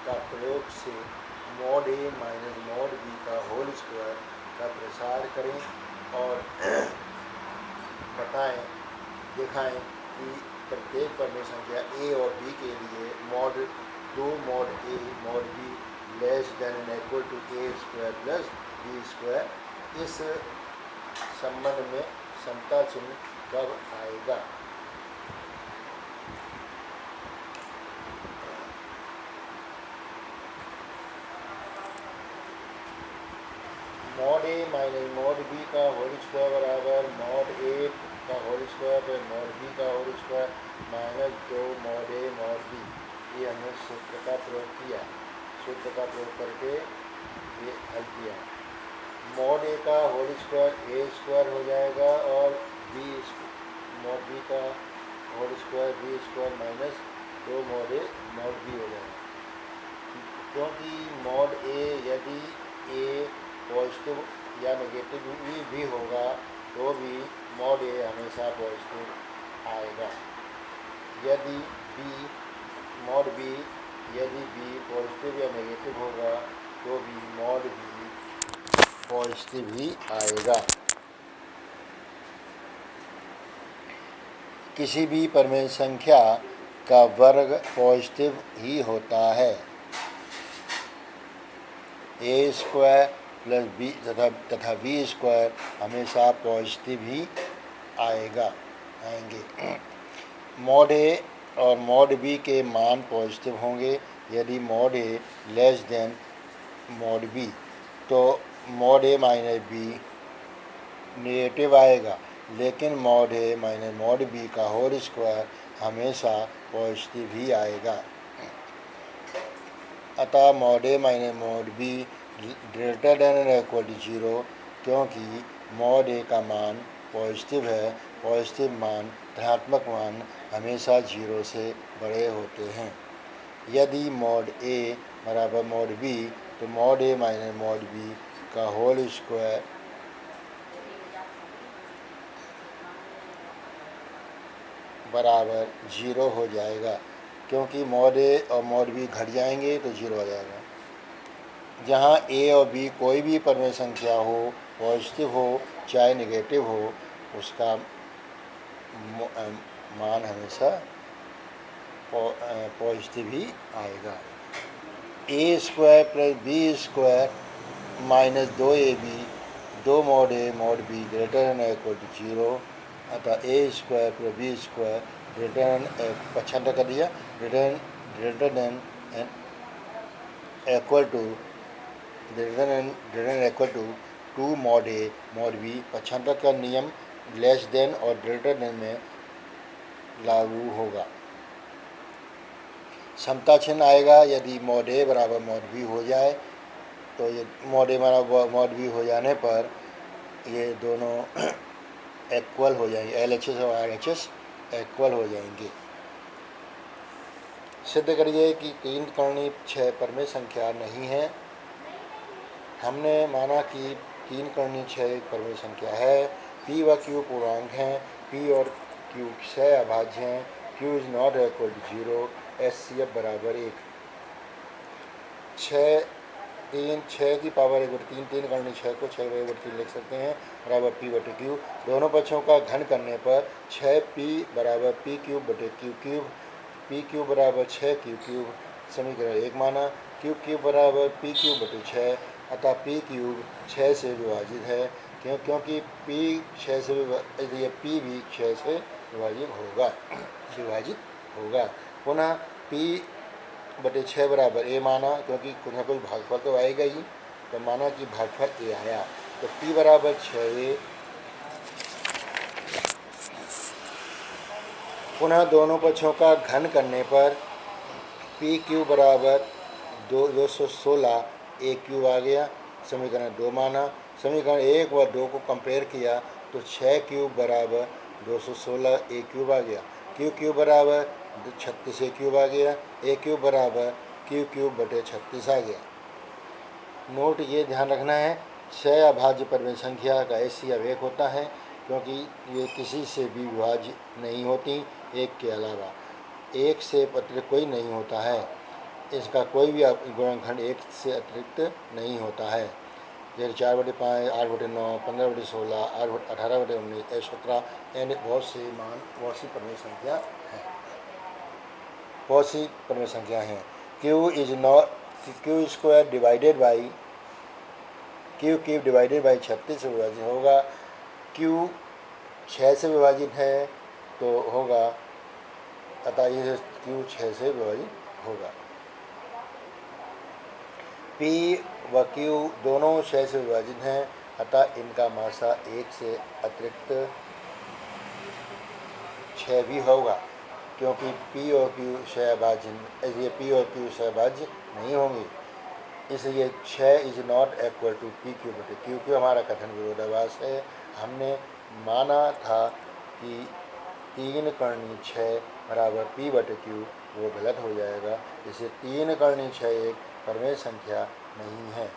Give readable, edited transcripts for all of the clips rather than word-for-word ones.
का प्रयोग से mod A minus mod B का होल स्क्वायर का प्रसार करें और बताएं दिखाएं कि प्रत्येक परमेय संख्या ए और बी के लिए mod A mod B less than and equal to A square plus B square इस संबंध में समता चिन्ह कब आएगा। Mod A minus mod B का होल स्क्वायर बराबर मॉड ए का होल स्क्वायर पर मॉड बी का whole square minus 2 mod A mod B. ये हमने सूत्र का प्रयोग किया, सूत्र का प्रयोग करके ये हल किया। मॉड ए का होल स्क्वायर ए स्क्वायर हो जाएगा और बी मॉड बी का whole square B square minus 2 mod A mod B हो जाएगा। क्योंकि मॉड ए यदि ए पॉजिटिव या नेगेटिव भी होगा तो भी मॉड ए हमेशा पॉजिटिव आएगा। यदि बी मॉड बी यदि बी पॉजिटिव या नेगेटिव होगा तो भी मॉड बी पॉजिटिव ही आएगा। किसी भी परमेय संख्या का वर्ग पॉजिटिव ही होता है। ए स्क्वायर प्लस बी तथा बी स्क्वायर हमेशा पॉजिटिव ही आएंगे। मॉड ए और मॉड बी के मान पॉजिटिव होंगे। यदि mod A less than mod B तो mod A minus B negative आएगा, लेकिन mod A minus mod B का होल स्क्वायर हमेशा पॉजिटिव ही आएगा। अतः mod A minus mod B greater than and equal to 0, क्योंकि मॉड ए का मान पॉजिटिव है। पॉजिटिव मान धनात्मक मान हमेशा 0 से बड़े होते हैं। यदि मॉड ए बराबर मॉड बी तो mod A minus mod B का होल स्क्वायर बराबर 0 हो जाएगा, क्योंकि मॉड ए और मॉड बी घट जाएंगे तो 0 हो जाएगा। जहाँ ए और बी कोई भी परमेय संख्या हो, पॉजिटिव हो चाहे नेगेटिव हो, उसका मान हमेशा पॉजिटिव ही आएगा। A square plus B square minus 2ab 2 mod A mod B greater than equal to 0। अतः A square plus B square greater than 55 कर दिया, greater than equal to equal to 2 mod A mod B. 55 का नियम less than और greater than में लागू होगा। समता चिन्ह आएगा यदि मॉड ए बराबर मॉड बी हो जाए, तो ये मॉड ए बराबर मॉड बी हो जाने पर ये दोनों इक्वल हो जाएंगे, LHS और RHS इक्वल हो जाएंगे। सिद्ध करिए कि 3 कर्ण 6 परमेय संख्या नहीं है। हमने माना कि 3 कर्ण 6 परमेय संख्या है। P व Q पूर्णांक हैं। P और Q 6 अभाज्य हैं। Q is not equal to 0। HCF बराबर 1। 6 की पावर 1/3 3 कर्ण 6 को 6/3 लिख सकते हैं बराबर P बटे Q। दोनों पक्षों का घन करने पर 6P बराबर P क्यूब बटे Q क्यूब। P क्यूब बराबर 6Q क्यूब समीकरण 1 माना। Q क्यूब बराबर P क्यूब बटे 6। अतः P क्यूब 6 से विभाजित है, क्योंकि P 6 से इसलिए P भी 6 से विभाजित होगा। पुनः P बटे 6 बराबर A माना, क्योंकि कुछ ना कुछ भागफल तो आएगा ही, तो माना कि भागफल A आया, तो P बराबर 6A। पुनः दोनों पक्षों का घन करने पर P क्यूब बराबर 216 A क्यूब आ गया, समीकरण 2 माना। समीकरण 1 व 2 को कंपेयर किया तो 6 क्यूब बराबर 216 A क्यूब आ गया। Q क्यूब बराबर 36 A क्यूब आ गया। A क्यूब बराबर Q क्यूब बटे 36 आ गया। नोट ये ध्यान रखना है, 6 अभाज्य परमेय संख्या का HCF 1 होता है, क्योंकि ये किसी से भी विभाज्य नहीं होती, एक के अलावा। 1 से अतिरिक्त कोई नहीं होता है। इसका कोई भी गुणनखंड 1 से अतिरिक्त नहीं होता है। जैसे 4/5, 8/9, 15/16, 18/19, 17 यानी बहुत सी परिमेय संख्या हैं, बहुत सी परिमेय संख्या हैं। Q square divided by Q 36 से विभाजित होगा। क्यू 6 से विभाजित है तो होगा, अतः ये क्यू 6 से विभाजित होगा। P व Q दोनों 6 से विभाजित हैं, अतः इनका मासा 1 से अतिरिक्त 6 भी होगा, क्योंकि P और Q सहभाज्य नहीं होंगे। इसलिए 6 is not equal to PQ/Q। क्यों हमारा कथन विरोधाभास है। हमने माना था कि 3 कर्णी 6 बराबर P/Q, वो गलत हो जाएगा। इसे 3 कर्णी 6 एक परिमेय संख्या नहीं है।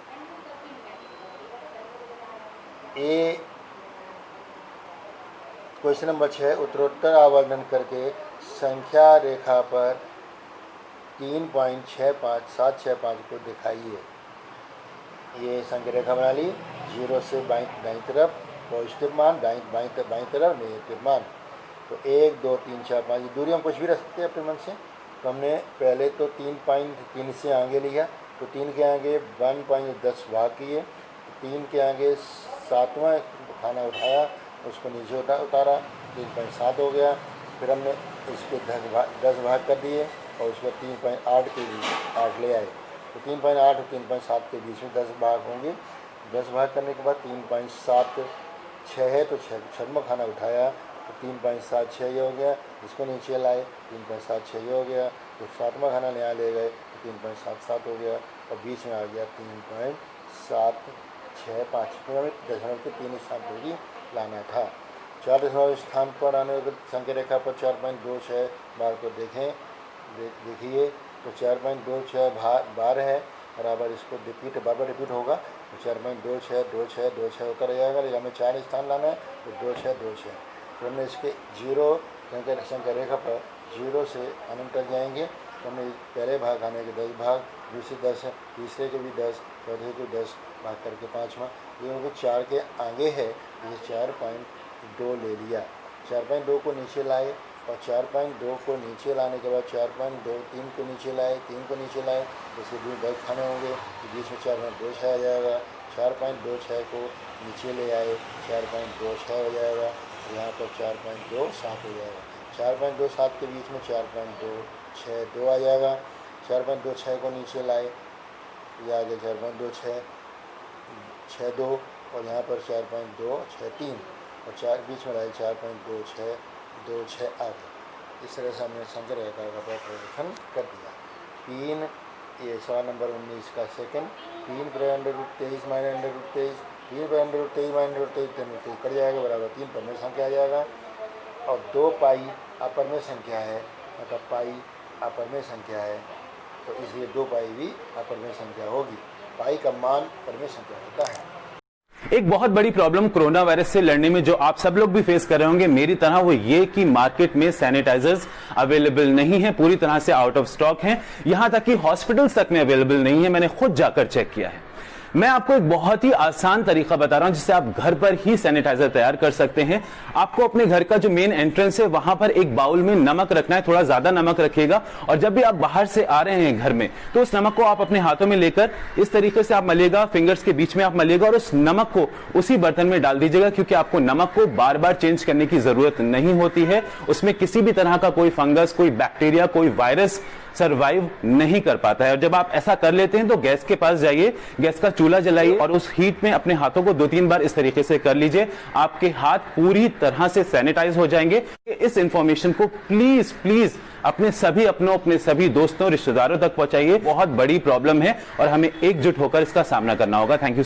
क्वेश्चन नंबर 6, उत्तरोत्तर आवर्धन करके संख्या रेखा पर 3.65765 को दिखाइए। ये संख्या रेखा बना ली, 0 से दाईं तरफ पॉजिटिव मान, बाईं तरफ नेगेटिव मान। तो 1, 2, 3, 4, 5 दूरी हम कुछ भी रख सकते हैं अपने मन से। तो हमने पहले तो 3.3 से आगे लिया, तो 3 के आगे 1.10 भाग किए, 3 के आगे 7वां खाना उठाया, उसको नीचे उतारा, 3.7 हो गया। फिर हमने इसके 10 भाग कर दिए और उसको 3.8 के बीच 8 ले आए। तो 3.8 और 3.7 के बीच में 10 भाग होंगे। 10 भाग करने के बाद 3.7 6 है, तो 6वां खाना उठाया, तो 3.76 ये हो गया। इसको नीचे लाए, 3.76 ये हो गया। तो 7वां खाना यहाँ ले गए, तो 3.77 हो गया और बीच में आ गया 3.765। तो हमें दशमलव के 3 स्थान पर भी लाना था। 4 दशमलव स्थान पर आने पर संख्या रेखा पर 4.26 बार को देखिए, तो 4.26 बार है बराबर, इसको बार बार रिपीट होगा। तो 4.26 होता रहेगा। लेकिन हमें 4 स्थान लाना है, तो 26 तो हमने इसके 0 संख्या रेखा पर 0 से अनंत तक जाएंगे। तो हमने पहले भाग आने के 10 भाग, दूसरे 10, तीसरे के भी 10, चौथे को 10 भाग करके 5वां ये हो गया। 4 के आगे है, ये 4.2 ले लिया। 4.2 को नीचे लाए और 4.2 को नीचे लाने के बाद 4.2 3 को नीचे लाए, 3 को नीचे लाए, इसके बीच 10 खाने होंगे, तो बीच में 4.26 आ जाएगा। 4.26 को नीचे ले आए, 4.26 हो जाएगा। यहाँ पर 4.27 हो जाएगा। 4.27 के बीच में 4.262 आ जाएगा। 4.26 को नीचे लाए, ये आ गया 4.2662 और यहाँ पर 4.263 और 4 बीच में लाए 4.2626 आ गया। इस तरह से हमने संख्या रेखा का प्रदर्शन कर दिया। 3 ये सवाल नंबर 19 का सेकंड, 3/√23 - √23, 3/√23 कट जाएगा बराबर 3 परिमेय संख्या आ जाएगा। और 2 पाई अपरिमेय संख्या है, मतलब पाई अपरिमेय संख्या है, तो इसलिए 2 पाई भी अपरिमेय संख्या होगी। पाई का मान परिमेय संख्या होता है। एक बहुत बड़ी प्रॉब्लम कोरोना वायरस से लड़ने में जो आप सब लोग भी फेस कर रहे होंगे मेरी तरह, वो ये कि मार्केट में सैनिटाइजर्स अवेलेबल नहीं है, पूरी तरह से आउट ऑफ स्टॉक हैं, यहां तक कि हॉस्पिटल्स तक में अवेलेबल नहीं है। मैंने खुद जाकर चेक किया है। मैं आपको एक बहुत ही आसान तरीका बता रहा हूं जिससे आप घर पर ही सैनिटाइजर तैयार कर सकते हैं। आपको अपने घर का जो मेन एंट्रेंस है वहां पर एक बाउल में नमक रखना है, थोड़ा ज्यादा नमक रखिएगा। और जब भी आप बाहर से आ रहे हैं घर में, तो उस नमक को आप अपने हाथों में लेकर इस तरीके से आप मलिएगा, फिंगर्स के बीच में आप मलिएगा और उस नमक को उसी बर्तन में डाल दीजिएगा, क्योंकि आपको नमक को बार बार चेंज करने की जरूरत नहीं होती है। उसमें किसी भी तरह का कोई फंगस, कोई बैक्टीरिया, कोई वायरस सरवाइव नहीं कर पाता है। और जब आप ऐसा कर लेते हैं तो गैस के पास जाइए, गैस का चूल्हा जलाइए और उस हीट में अपने हाथों को 2-3 बार इस तरीके से कर लीजिए। आपके हाथ पूरी तरह से सैनिटाइज हो जाएंगे। इस इंफॉर्मेशन को प्लीज प्लीज अपने सभी अपने सभी दोस्तों, रिश्तेदारों तक पहुंचाइए। बहुत बड़ी प्रॉब्लम है और हमें एकजुट होकर इसका सामना करना होगा। Thank you.